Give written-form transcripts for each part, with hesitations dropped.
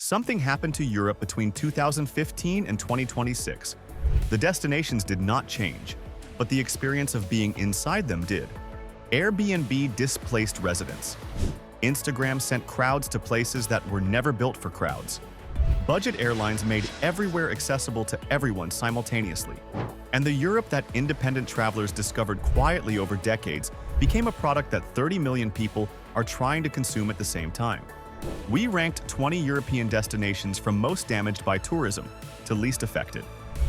Something happened to Europe between 2015 and 2026. The destinations did not change, but the experience of being inside them did. Airbnb displaced residents. Instagram sent crowds to places that were never built for crowds. Budget airlines made everywhere accessible to everyone simultaneously. And the Europe that independent travelers discovered quietly over decades became a product that 30 million people are trying to consume at the same time. We ranked 20 European destinations from most damaged by tourism to least affected.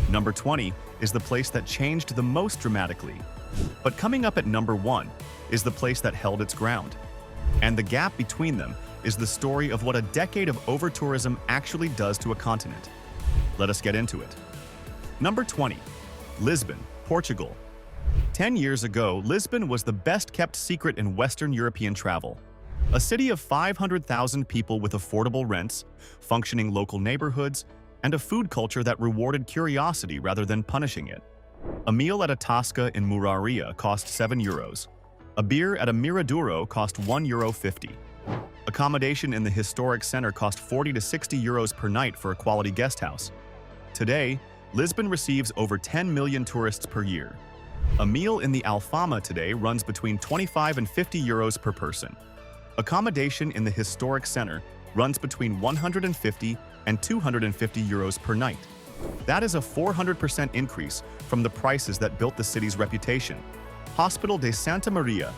Number 20 is the place that changed the most dramatically. But coming up at number 1 is the place that held its ground. And the gap between them is the story of what a decade of overtourism actually does to a continent. Let us get into it. Number 20. Lisbon, Portugal. 10 years ago, Lisbon was the best-kept secret in Western European travel. A city of 500,000 people with affordable rents, functioning local neighborhoods, and a food culture that rewarded curiosity rather than punishing it. A meal at a tasca in Muraria cost €7. A beer at a Miraduro cost €1.50. Accommodation in the historic center cost €40 to €60 per night for a quality guest house. Today, Lisbon receives over 10 million tourists per year. A meal in the Alfama today runs between €25 and €50 per person. Accommodation in the historic center runs between €150 and €250 per night. That is a 400% increase from the prices that built the city's reputation. Hospital de Santa Maria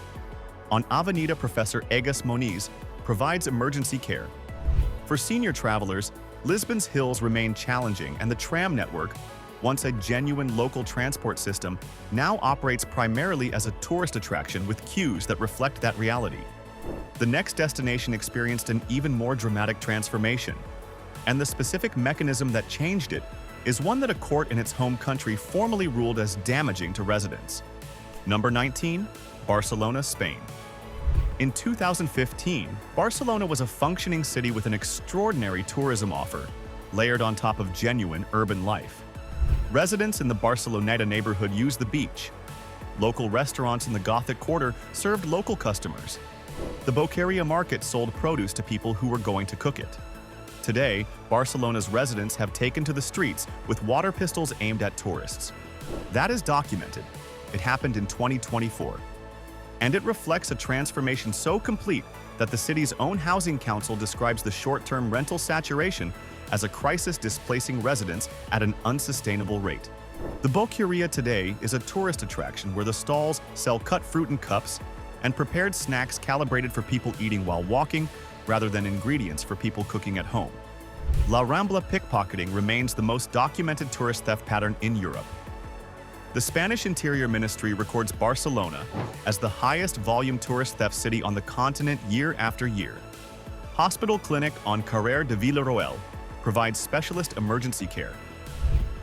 on Avenida Professor Egas Moniz provides emergency care. For senior travelers, Lisbon's hills remain challenging, and the tram network, once a genuine local transport system, now operates primarily as a tourist attraction with queues that reflect that reality. The next destination experienced an even more dramatic transformation, and the specific mechanism that changed it is one that a court in its home country formally ruled as damaging to residents. Number 19. Barcelona, Spain. In 2015, Barcelona was a functioning city with an extraordinary tourism offer, layered on top of genuine urban life. Residents in the Barceloneta neighborhood used the beach. Local restaurants in the Gothic quarter served local customers. The Boqueria market sold produce to people who were going to cook it. Today, Barcelona's residents have taken to the streets with water pistols aimed at tourists. That is documented. It happened in 2024. And it reflects a transformation so complete that the city's own housing council describes the short-term rental saturation as a crisis displacing residents at an unsustainable rate. The Boqueria today is a tourist attraction where the stalls sell cut fruit in cups and prepared snacks calibrated for people eating while walking rather than ingredients for people cooking at home. La Rambla pickpocketing remains the most documented tourist theft pattern in Europe. The Spanish Interior Ministry records Barcelona as the highest volume tourist theft city on the continent year after year. Hospital Clinic on Carrer de Villarroel provides specialist emergency care.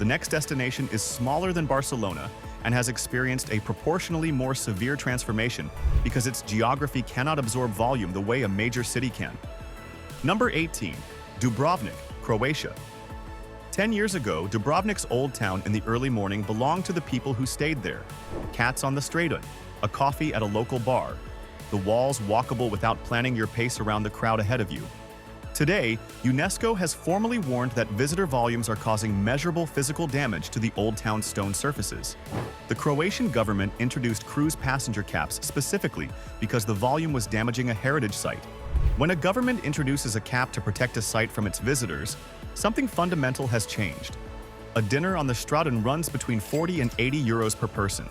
The next destination is smaller than Barcelona and has experienced a proportionally more severe transformation because its geography cannot absorb volume the way a major city can. Number 18. Dubrovnik, Croatia. 10 years ago, Dubrovnik's old town in the early morning belonged to the people who stayed there. Cats on the straight, a coffee at a local bar, the walls walkable without planning your pace around the crowd ahead of you. Today, UNESCO has formally warned that visitor volumes are causing measurable physical damage to the old town's stone surfaces. The Croatian government introduced cruise passenger caps specifically because the volume was damaging a heritage site. When a government introduces a cap to protect a site from its visitors, something fundamental has changed. A dinner on the Straten runs between 40 and €80 per person.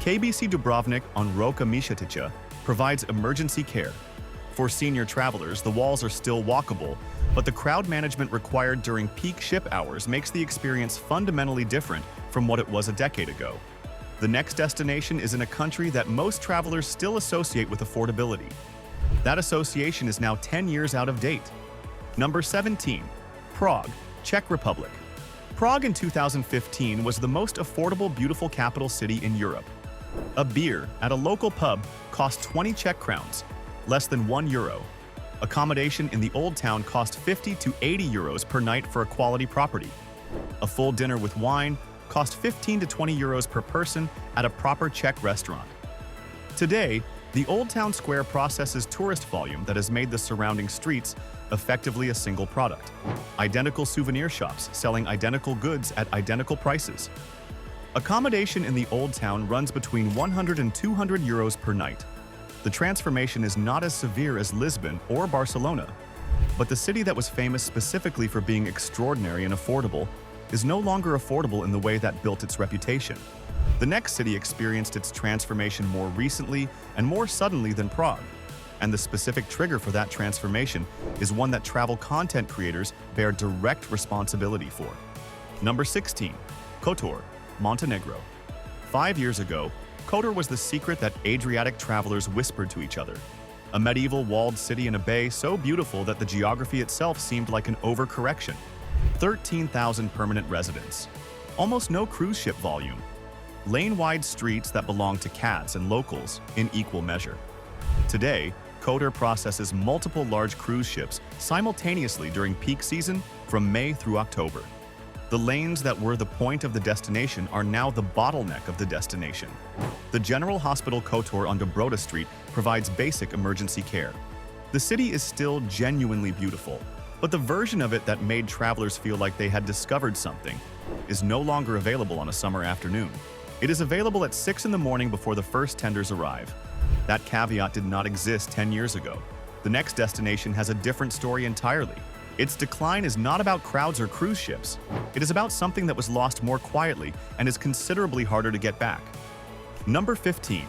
KBC Dubrovnik on Roka Mišetica provides emergency care. For senior travelers, the walls are still walkable, but the crowd management required during peak ship hours makes the experience fundamentally different from what it was a decade ago. The next destination is in a country that most travelers still associate with affordability. That association is now 10 years out of date. Number 17. Prague, Czech Republic. Prague in 2015 was the most affordable, beautiful capital city in Europe. A beer at a local pub cost 20 Czech crowns, less than €1. Accommodation in the old town cost 50 to €80 per night for a quality property. A full dinner with wine cost 15 to €20 per person at a proper Czech restaurant. Today, The Old Town Square processes tourist volume that has made the surrounding streets effectively a single product. Identical souvenir shops selling identical goods at identical prices. Accommodation in the Old Town runs between 100 and 200 euros per night. The transformation is not as severe as Lisbon or Barcelona, but the city that was famous specifically for being extraordinary and affordable is no longer affordable in the way that built its reputation. The next city experienced its transformation more recently and more suddenly than Prague, and the specific trigger for that transformation is one that travel content creators bear direct responsibility for. Number 16. Kotor, Montenegro. 5 years ago, Kotor was the secret that Adriatic travelers whispered to each other. A medieval walled city in a bay so beautiful that the geography itself seemed like an overcorrection. 13,000 permanent residents. Almost no cruise ship volume. Lane-wide streets that belong to cats and locals in equal measure. Today, Kotor processes multiple large cruise ships simultaneously during peak season from May through October. The lanes that were the point of the destination are now the bottleneck of the destination. The General Hospital Kotor on Dobrota Street provides basic emergency care. The city is still genuinely beautiful, but the version of it that made travelers feel like they had discovered something is no longer available on a summer afternoon. It is available at 6 in the morning before the first tenders arrive. That caveat did not exist 10 years ago. The next destination has a different story entirely. Its decline is not about crowds or cruise ships. It is about something that was lost more quietly and is considerably harder to get back. Number 15.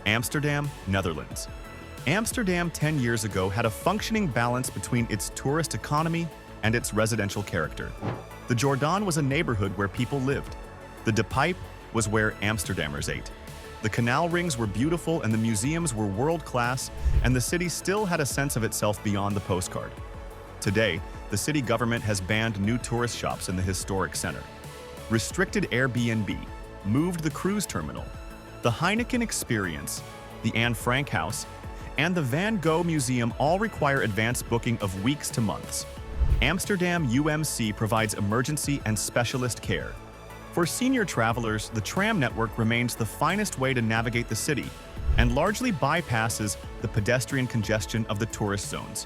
Amsterdam, Netherlands. Amsterdam 10 years ago had a functioning balance between its tourist economy and its residential character. The Jordaan was a neighborhood where people lived. The De Pijp was where Amsterdammers ate. The canal rings were beautiful and the museums were world-class, and the city still had a sense of itself beyond the postcard. Today, the city government has banned new tourist shops in the historic center. Restricted Airbnb, moved the cruise terminal. The Heineken Experience, the Anne Frank House, and the Van Gogh Museum all require advance booking of weeks to months. Amsterdam UMC provides emergency and specialist care. For senior travelers, the tram network remains the finest way to navigate the city and largely bypasses the pedestrian congestion of the tourist zones.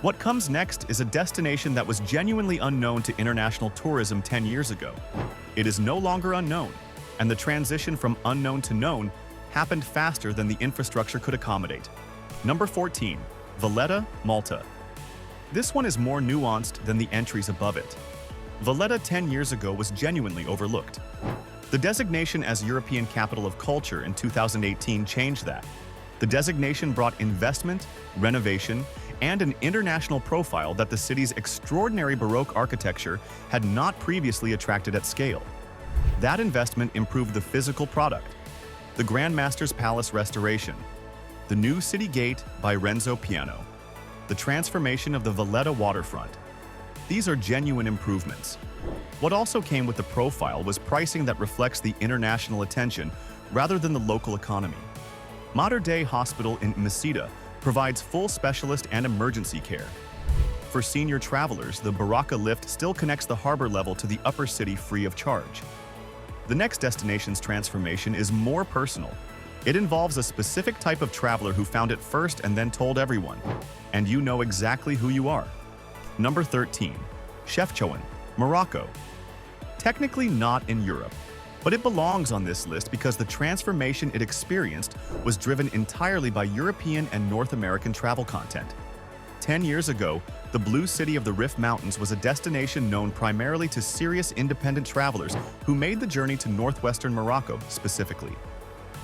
What comes next is a destination that was genuinely unknown to international tourism 10 years ago. It is no longer unknown, and the transition from unknown to known happened faster than the infrastructure could accommodate. Number 14. Valletta, Malta. This one is more nuanced than the entries above it. Valletta 10 years ago was genuinely overlooked. The designation as European Capital of Culture in 2018 changed that. The designation brought investment, renovation, and an international profile that the city's extraordinary Baroque architecture had not previously attracted at scale. That investment improved the physical product, the Grand Master's Palace restoration, the new city gate by Renzo Piano, the transformation of the Valletta waterfront. These are genuine improvements. What also came with the profile was pricing that reflects the international attention rather than the local economy. Mater Dei Hospital in Mesita provides full specialist and emergency care. For senior travelers, the Barocca lift still connects the harbor level to the upper city free of charge. The next destination's transformation is more personal. It involves a specific type of traveler who found it first and then told everyone, and you know exactly who you are. Number 13. Chefchaouen, Morocco. Technically not in Europe, but it belongs on this list because the transformation it experienced was driven entirely by European and North American travel content. 10 years ago, the Blue City of the Rif Mountains was a destination known primarily to serious independent travelers who made the journey to northwestern Morocco specifically.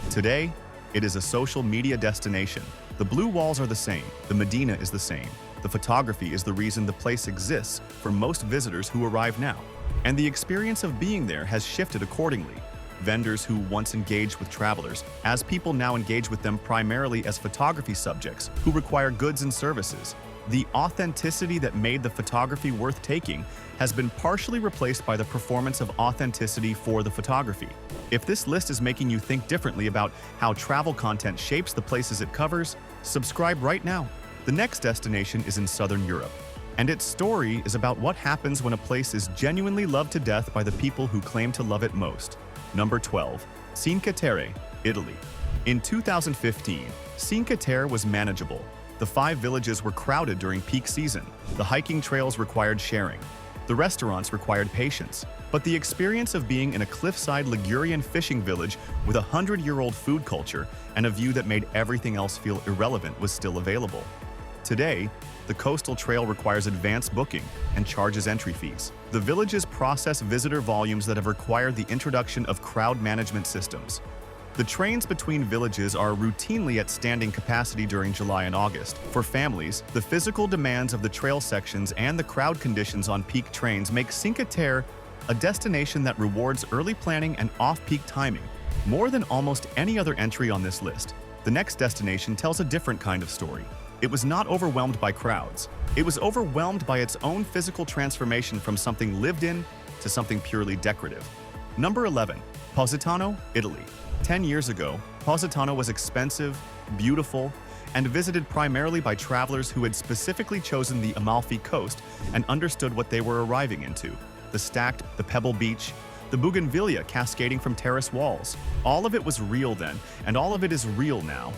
Today, it is a social media destination. The blue walls are the same, the Medina is the same. The photography is the reason the place exists for most visitors who arrive now. And the experience of being there has shifted accordingly. Vendors who once engaged with travelers, as people now engage with them primarily as photography subjects who require goods and services. The authenticity that made the photography worth taking has been partially replaced by the performance of authenticity for the photography. If this list is making you think differently about how travel content shapes the places it covers, subscribe right now. The next destination is in Southern Europe, and its story is about what happens when a place is genuinely loved to death by the people who claim to love it most. Number 12. Cinque Terre, Italy. In 2015, Cinque Terre was manageable. The 5 villages were crowded during peak season. The hiking trails required sharing. The restaurants required patience. But the experience of being in a cliffside Ligurian fishing village with a 100-year-old food culture and a view that made everything else feel irrelevant was still available. Today, the coastal trail requires advanced booking and charges entry fees. The villages process visitor volumes that have required the introduction of crowd management systems. The trains between villages are routinely at standing capacity during July and August. For families, the physical demands of the trail sections and the crowd conditions on peak trains make Cinque Terre a destination that rewards early planning and off-peak timing. More than almost any other entry on this list, the next destination tells a different kind of story. It was not overwhelmed by crowds. It was overwhelmed by its own physical transformation from something lived in to something purely decorative. Number 11. Positano, Italy. 10 years ago, Positano was expensive, beautiful, and visited primarily by travelers who had specifically chosen the Amalfi Coast and understood what they were arriving into. The pebble beach, the bougainvillea cascading from terrace walls. All of it was real then, and all of it is real now.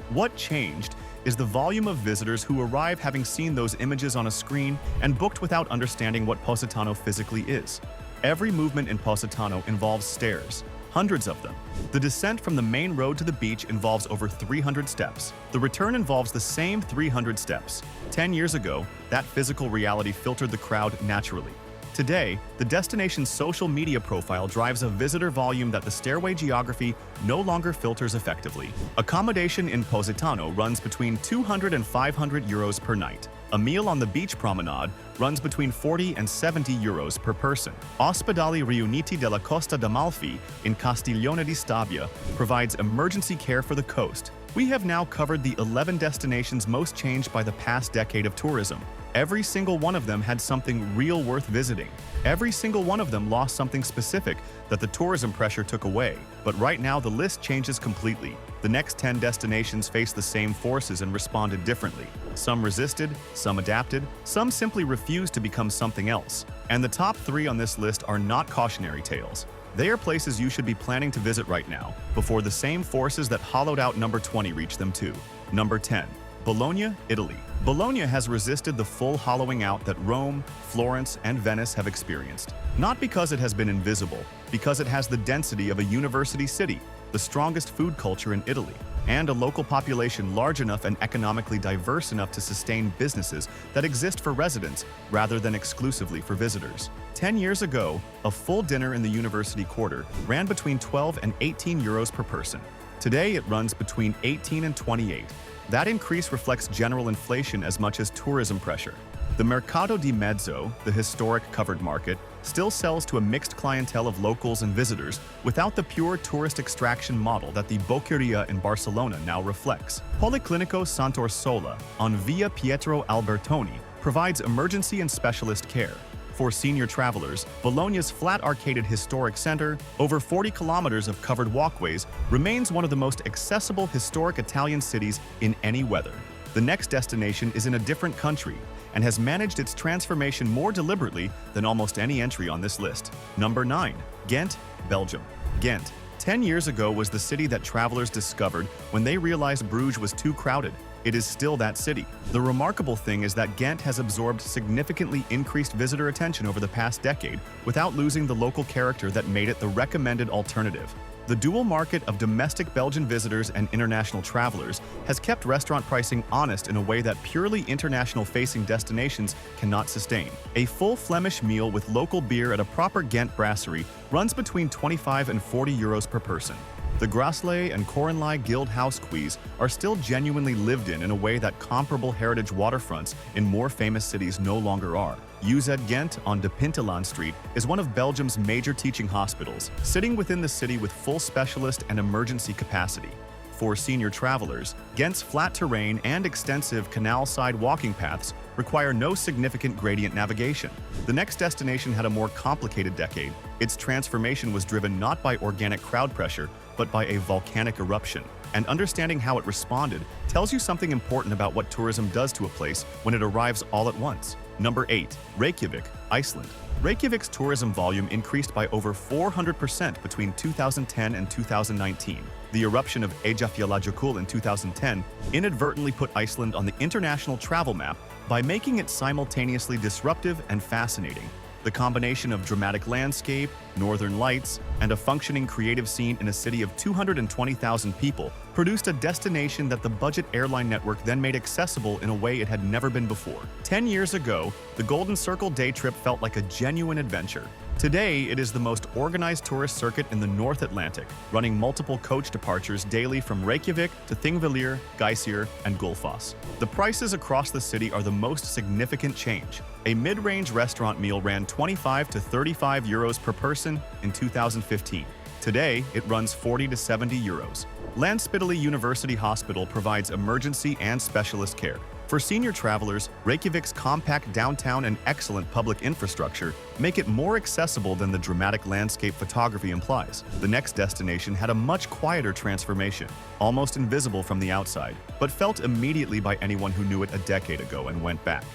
What changed is the volume of visitors who arrive having seen those images on a screen and booked without understanding what Positano physically is. Every movement in Positano involves stairs, hundreds of them. The descent from the main road to the beach involves over 300 steps. The return involves the same 300 steps. 10 years ago, that physical reality filtered the crowd naturally. Today, the destination's social media profile drives a visitor volume that the stairway geography no longer filters effectively. Accommodation in Positano runs between 200 and 500 euros per night. A meal on the beach promenade runs between 40 and 70 euros per person. Ospedali Riuniti della Costa d'Amalfi in Castiglione di Stabia provides emergency care for the coast. We have now covered the 11 destinations most changed by the past decade of tourism. Every single one of them had something real worth visiting. Every single one of them lost something specific that the tourism pressure took away. But right now the list changes completely. The next 10 destinations face the same forces and responded differently. Some resisted, some adapted, some simply refused to become something else. And the top 3 on this list are not cautionary tales. They are places you should be planning to visit right now, before the same forces that hollowed out number 20 reach them too. Number 10. Bologna, Italy. Bologna has resisted the full hollowing out that Rome, Florence, and Venice have experienced. Not because it has been invisible, because it has the density of a university city, the strongest food culture in Italy, and a local population large enough and economically diverse enough to sustain businesses that exist for residents rather than exclusively for visitors. 10 years ago, a full dinner in the university quarter ran between 12 and 18 euros per person. Today, it runs between 18 and 28. That increase reflects general inflation as much as tourism pressure. The Mercato di Mezzo, the historic covered market, still sells to a mixed clientele of locals and visitors without the pure tourist extraction model that the Boccheria in Barcelona now reflects. Policlinico Sant'Orsola on Via Pietro Albertoni provides emergency and specialist care. For senior travelers, Bologna's flat arcaded historic center, over 40 kilometers of covered walkways, remains one of the most accessible historic Italian cities in any weather. The next destination is in a different country and has managed its transformation more deliberately than almost any entry on this list. Number 9. Ghent, Belgium. Ghent, 10 years ago, was the city that travelers discovered when they realized Bruges was too crowded. It is still that city. The remarkable thing is that Ghent has absorbed significantly increased visitor attention over the past decade without losing the local character that made it the recommended alternative. The dual market of domestic Belgian visitors and international travelers has kept restaurant pricing honest in a way that purely international-facing destinations cannot sustain. A full Flemish meal with local beer at a proper Ghent brasserie runs between 25 and 40 euros per person. The Grassley and Corenlai Guild House Quays are still genuinely lived in a way that comparable heritage waterfronts in more famous cities no longer are. UZ Ghent on De Pintelaan Street is one of Belgium's major teaching hospitals, sitting within the city with full specialist and emergency capacity. For senior travelers, Ghent's flat terrain and extensive canal-side walking paths require no significant gradient navigation. The next destination had a more complicated decade. Its transformation was driven not by organic crowd pressure, but by a volcanic eruption. And understanding how it responded tells you something important about what tourism does to a place when it arrives all at once. Number 8. Reykjavik, Iceland. Reykjavik's tourism volume increased by over 400% between 2010 and 2019. The eruption of Eyjafjallajökull in 2010 inadvertently put Iceland on the international travel map by making it simultaneously disruptive and fascinating. The combination of dramatic landscape, northern lights, and a functioning creative scene in a city of 220,000 people produced a destination that the budget airline network then made accessible in a way it had never been before. 10 years ago, the Golden Circle day trip felt like a genuine adventure. Today, it is the most organized tourist circuit in the North Atlantic, running multiple coach departures daily from Reykjavik to Thingvellir, Geysir, and Gullfoss. The prices across the city are the most significant change. A mid-range restaurant meal ran 25 to 35 euros per person in 2015. Today, it runs 40 to 70 euros. Landspitali University Hospital provides emergency and specialist care. For senior travelers, Reykjavik's compact downtown and excellent public infrastructure make it more accessible than the dramatic landscape photography implies. The next destination had a much quieter transformation, almost invisible from the outside, but felt immediately by anyone who knew it a decade ago and went back.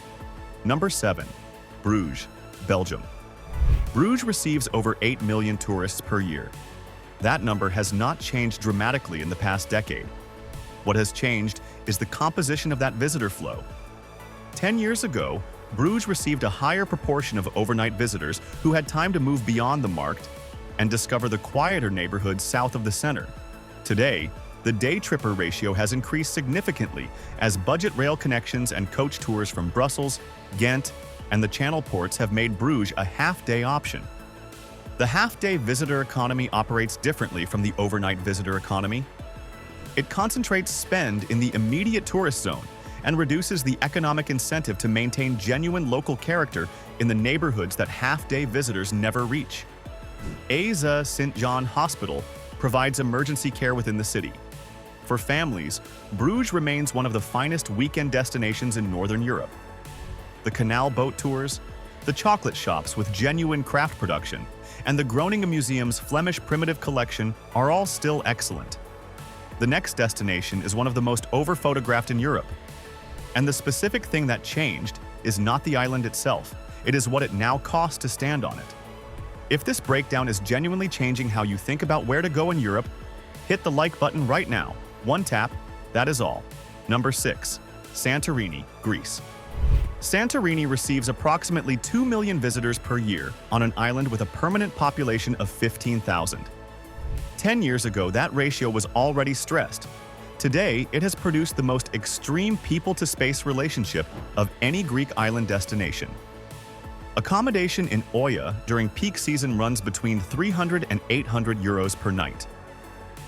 Number 7. Bruges, Belgium. Bruges receives over 8 million tourists per year. That number has not changed dramatically in the past decade. What has changed is the composition of that visitor flow. 10 years ago, Bruges received a higher proportion of overnight visitors who had time to move beyond the market and discover the quieter neighborhoods south of the center. Today, the day tripper ratio has increased significantly as budget rail connections and coach tours from Brussels, Ghent, and the Channel ports have made Bruges a half-day option. The half-day visitor economy operates differently from the overnight visitor economy. It concentrates spend in the immediate tourist zone and reduces the economic incentive to maintain genuine local character in the neighborhoods that half-day visitors never reach. Asa St. John Hospital provides emergency care within the city. For families, Bruges remains one of the finest weekend destinations in Northern Europe. The canal boat tours, the chocolate shops with genuine craft production, and the Groningen Museum's Flemish primitive collection are all still excellent. The next destination is one of the most over-photographed in Europe. And the specific thing that changed is not the island itself, it is what it now costs to stand on it. If this breakdown is genuinely changing how you think about where to go in Europe, hit the like button right now. One tap, that is all. Number 6. Santorini, Greece. Santorini receives approximately 2 million visitors per year on an island with a permanent population of 15,000. 10 years ago, that ratio was already stressed. Today, it has produced the most extreme people-to-space relationship of any Greek island destination. Accommodation in Oya during peak season runs between 300 and 800 euros per night.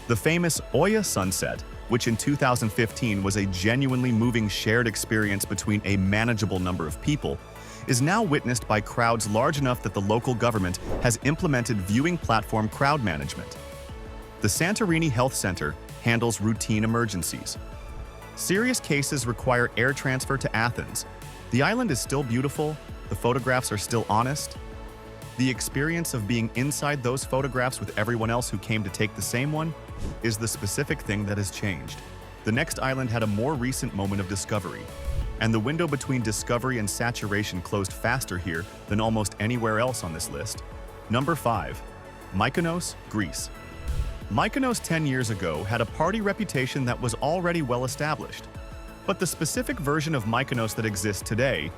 The famous Oya sunset, which in 2015 was a genuinely moving shared experience between a manageable number of people, is now witnessed by crowds large enough that the local government has implemented viewing platform crowd management. The Santorini Health Center handles routine emergencies. Serious cases require air transfer to Athens. The island is still beautiful, the photographs are still honest. The experience of being inside those photographs with everyone else who came to take the same one is the specific thing that has changed. The next island had a more recent moment of discovery, and the window between discovery and saturation closed faster here than almost anywhere else on this list. Number 5. Mykonos, Greece. Mykonos 10 years ago had a party reputation that was already well established. But the specific version of Mykonos that exists today,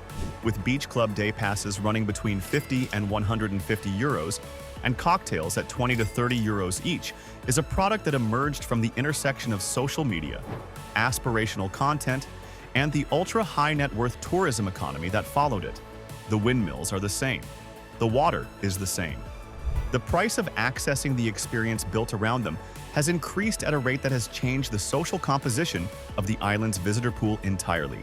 with beach club day passes running between 50 and 150 euros and cocktails at 20 to 30 euros each, is a product that emerged from the intersection of social media, aspirational content, and the ultra-high net worth tourism economy that followed it. The windmills are the same. The water is the same. The price of accessing the experience built around them has increased at a rate that has changed the social composition of the island's visitor pool entirely.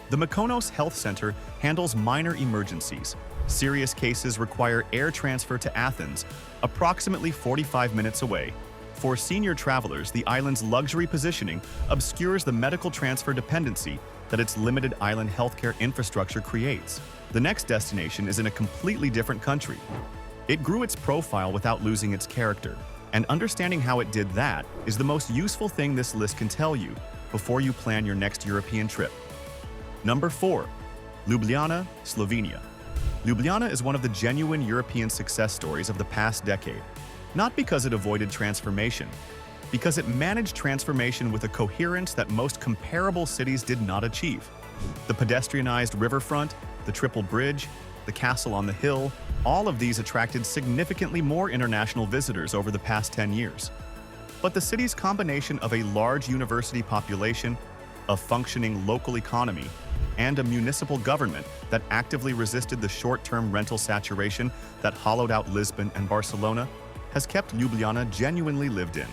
The Mykonos Health Center handles minor emergencies. Serious cases require air transfer to Athens, approximately 45 minutes away. For senior travelers, the island's luxury positioning obscures the medical transfer dependency that its limited island healthcare infrastructure creates. The next destination is in a completely different country. It grew its profile without losing its character, and understanding how it did that is the most useful thing this list can tell you before you plan your next European trip. Number 4. Ljubljana, Slovenia. Ljubljana is one of the genuine European success stories of the past decade, not because it avoided transformation, because it managed transformation with a coherence that most comparable cities did not achieve. The pedestrianized riverfront, the triple bridge, the castle on the hill, all of these attracted significantly more international visitors over the past 10 years. But the city's combination of a large university population, a functioning local economy, and a municipal government that actively resisted the short-term rental saturation that hollowed out Lisbon and Barcelona has kept Ljubljana genuinely lived in.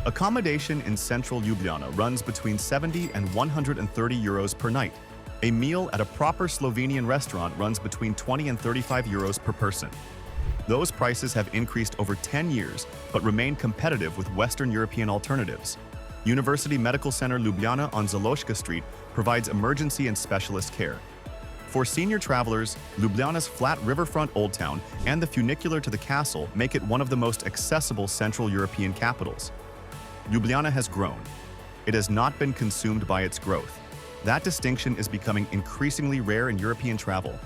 Accommodation in central Ljubljana runs between 70 and 130 euros per night. A meal at a proper Slovenian restaurant runs between 20 and 35 euros per person. Those prices have increased over 10 years, but remain competitive with Western European alternatives. University Medical Center Ljubljana on Zaloška Street provides emergency and specialist care. For senior travelers, Ljubljana's flat riverfront Old Town and the funicular to the castle make it one of the most accessible Central European capitals. Ljubljana has grown. It has not been consumed by its growth. That distinction is becoming increasingly rare in European travel.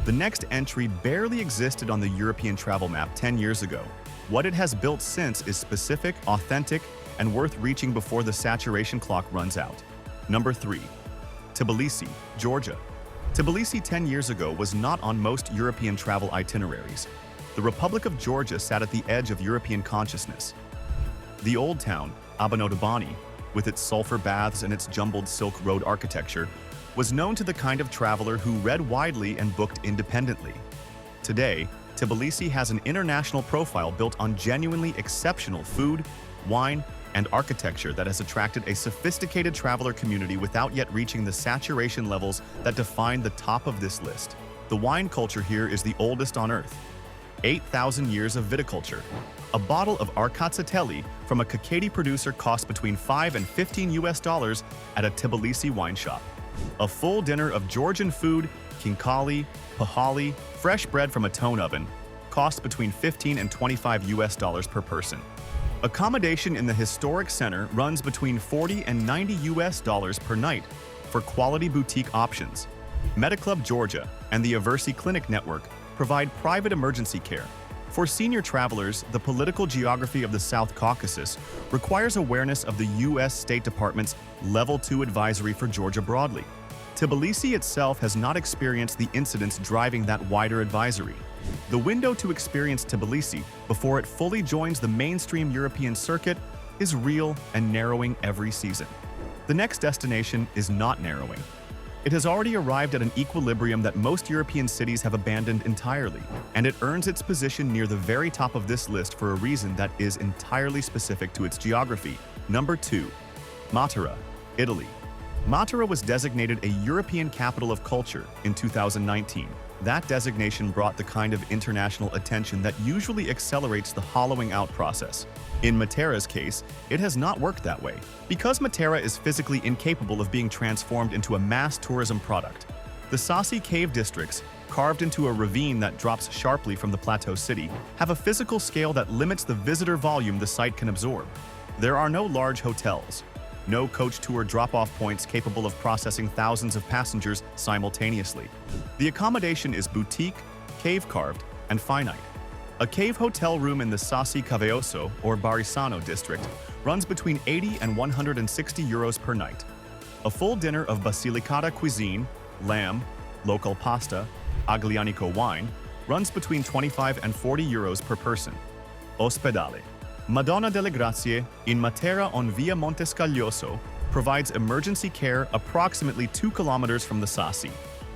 The next entry barely existed on the European travel map 10 years ago. What it has built since is specific, authentic, and worth reaching before the saturation clock runs out. Number 3. Tbilisi, Georgia. Tbilisi 10 years ago was not on most European travel itineraries. The Republic of Georgia sat at the edge of European consciousness. The Old Town, Abanodobani, with its sulfur baths and its jumbled Silk Road architecture, was known to the kind of traveler who read widely and booked independently. Today, Tbilisi has an international profile built on genuinely exceptional food, wine, and architecture that has attracted a sophisticated traveler community without yet reaching the saturation levels that define the top of this list. The wine culture here is the oldest on earth. 8,000 years of viticulture. A bottle of Arcazzatelli from a Kakkadi producer costs between $5 and $15 at a Tbilisi wine shop. A full dinner of Georgian food, khinkali, pahali, fresh bread from a tone oven, costs between $15 and $25 per person. Accommodation in the historic center runs between $40 and $90 per night for quality boutique options. MediClub Georgia and the Aversi Clinic Network provide private emergency care. For senior travelers, the political geography of the South Caucasus requires awareness of the U.S. State Department's Level 2 advisory for Georgia broadly. Tbilisi itself has not experienced the incidents driving that wider advisory. The window to experience Tbilisi before it fully joins the mainstream European circuit is real and narrowing every season. The next destination is not narrowing. It has already arrived at an equilibrium that most European cities have abandoned entirely, and it earns its position near the very top of this list for a reason that is entirely specific to its geography. Number 2. Matera, Italy. Matera was designated a European Capital of Culture in 2019. That designation brought the kind of international attention that usually accelerates the hollowing out process. In Matera's case, it has not worked that way. Because Matera is physically incapable of being transformed into a mass tourism product, the Sassi cave districts, carved into a ravine that drops sharply from the plateau city, have a physical scale that limits the visitor volume the site can absorb. There are no large hotels, no coach tour drop-off points capable of processing thousands of passengers simultaneously. The accommodation is boutique, cave-carved, and finite. A cave hotel room in the Sassi Caveoso or Barisano district runs between 80 and 160 euros per night. A full dinner of Basilicata cuisine, lamb, local pasta, Aglianico wine runs between 25 and 40 euros per person. Ospedale. Madonna delle Grazie in Matera on Via Montescaglioso provides emergency care approximately 2 kilometers from the Sassi.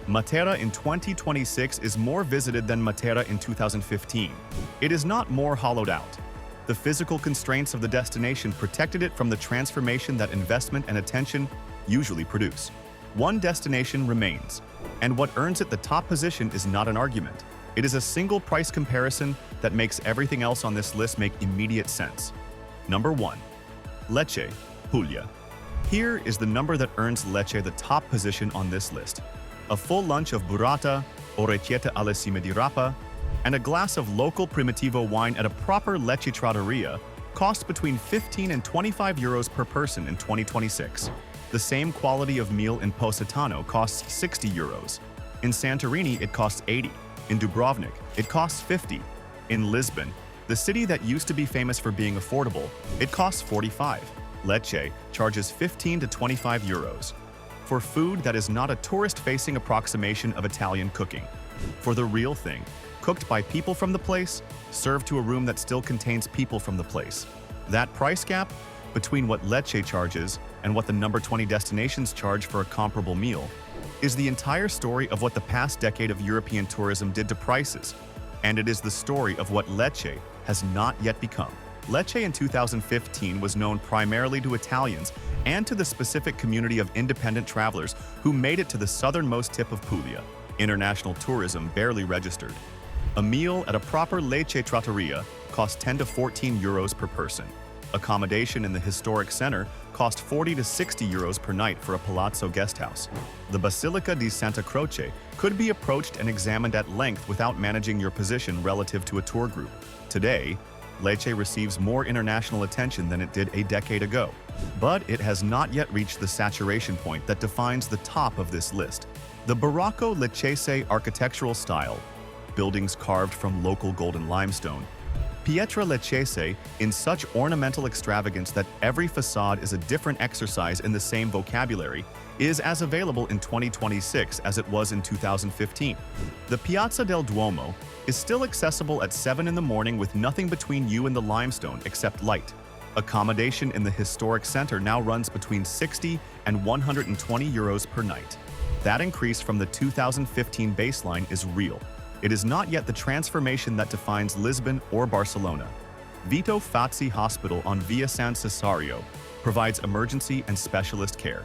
Matera in 2026 is more visited than Matera in 2015. It is not more hollowed out. The physical constraints of the destination protected it from the transformation that investment and attention usually produce. One destination remains, and what earns it the top position is not an argument. It is a single price comparison that makes everything else on this list make immediate sense. Number 1. Lecce, Puglia. Here is the number that earns Lecce the top position on this list. A full lunch of burrata, orecchiette alle cime di rapa, and a glass of local Primitivo wine at a proper Lecce trattoria costs between 15 and 25 euros per person in 2026. The same quality of meal in Positano costs 60 euros. In Santorini, it costs 80. In Dubrovnik, it costs 50. In Lisbon, the city that used to be famous for being affordable, it costs 45. Lecce charges 15 to 25 euros. For food that is not a tourist-facing approximation of Italian cooking. For the real thing, cooked by people from the place, served to a room that still contains people from the place. That price gap between what Lecce charges and what the number 20 destinations charge for a comparable meal is the entire story of what the past decade of European tourism did to prices, and it is the story of what Lecce has not yet become. Lecce in 2015 was known primarily to Italians and to the specific community of independent travelers who made it to the southernmost tip of Puglia. International tourism barely registered. A meal at a proper Lecce trattoria cost 10 to 14 euros per person. Accommodation in the historic center cost 40 to 60 euros per night for a palazzo guesthouse. The Basilica di Santa Croce could be approached and examined at length without managing your position relative to a tour group. Today, Lecce receives more international attention than it did a decade ago, but it has not yet reached the saturation point that defines the top of this list. The Baroque Leccese architectural style, buildings carved from local golden limestone, Pietra Leccese in such ornamental extravagance that every facade is a different exercise in the same vocabulary, is as available in 2026 as it was in 2015. The Piazza del Duomo is still accessible at 7 in the morning with nothing between you and the limestone except light. Accommodation in the historic center now runs between 60 and 120 euros per night. That increase from the 2015 baseline is real. It is not yet the transformation that defines Lisbon or Barcelona. Vito Fazzi Hospital on Via San Cesario provides emergency and specialist care.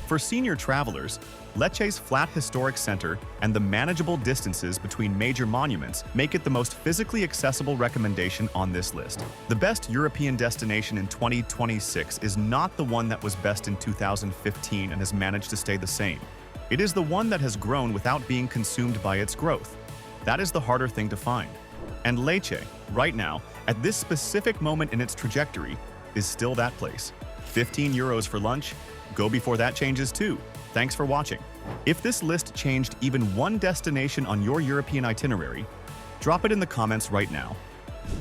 For senior travelers, Lecce's flat historic center and the manageable distances between major monuments make it the most physically accessible recommendation on this list. The best European destination in 2026 is not the one that was best in 2015 and has managed to stay the same. It is the one that has grown without being consumed by its growth. That is the harder thing to find. And Lecce, right now, at this specific moment in its trajectory, is still that place. 15 euros for lunch? Go before that changes too. Thanks for watching. If this list changed even one destination on your European itinerary, drop it in the comments right now.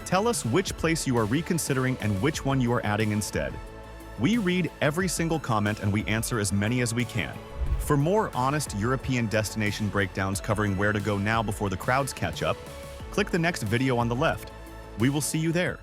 Tell us which place you are reconsidering and which one you are adding instead. We read every single comment and we answer as many as we can. For more honest European destination breakdowns covering where to go now before the crowds catch up, click the next video on the left. We will see you there.